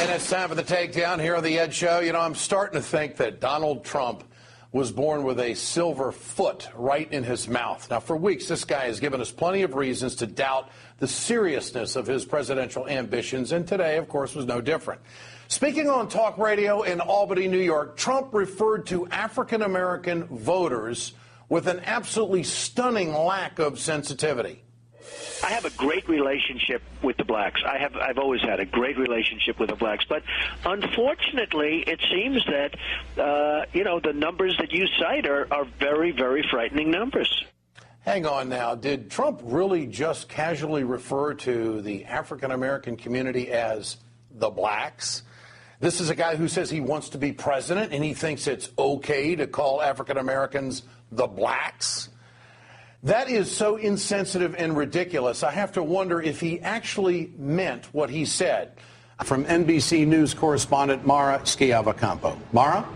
And it's time for the takedown here on the Ed Show. You know, I'm starting to think that Donald Trump was born with a silver foot right in his mouth. Now, for weeks, this guy has given us plenty of reasons to doubt the seriousness of his presidential ambitions, and today, of course, was no different. Speaking on talk radio in Albany, New York, Trump referred to African-American voters with an absolutely stunning lack of sensitivity. I have a great relationship with the blacks. I've always had a great relationship with the blacks. But unfortunately, it seems that, the numbers that you cite are very, very frightening numbers. Hang on now. Did Trump really just casually refer to the African-American community as the blacks? This is a guy who says he wants to be president, and he thinks it's okay to call African-Americans the blacks? That is so insensitive and ridiculous. I have to wonder if he actually meant what he said. From NBC News correspondent Mara Schiavocampo. Mara?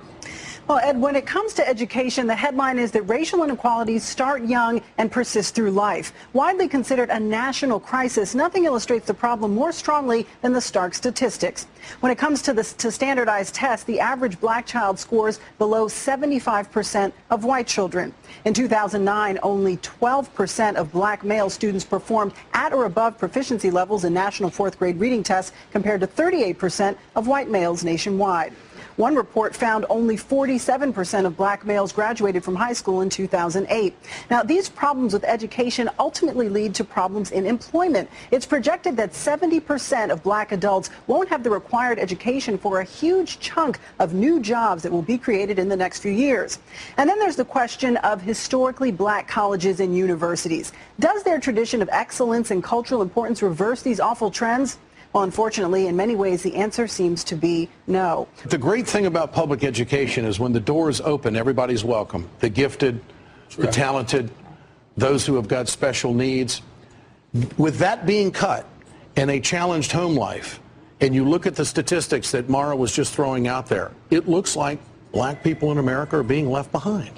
Well, Ed, when it comes to education, the headline is that racial inequalities start young and persist through life. Widely considered a national crisis, nothing illustrates the problem more strongly than the stark statistics. When it comes to standardized tests, the average black child scores below 75% of white children. In 2009, only 12% of black male students performed at or above proficiency levels in national fourth grade reading tests, compared to 38% of white males nationwide. One report found only 47% of black males graduated from high school in 2008. Now, these problems with education ultimately lead to problems in employment. It's projected that 70% of black adults won't have the required education for a huge chunk of new jobs that will be created in the next few years. And then there's the question of historically black colleges and universities. Does their tradition of excellence and cultural importance reverse these awful trends? Well, unfortunately, in many ways, the answer seems to be no. The great thing about public education is when the doors open, everybody's welcome. The gifted, the talented, those who have got special needs. With that being cut and a challenged home life, and you look at the statistics that Mara was just throwing out there, it looks like black people in America are being left behind.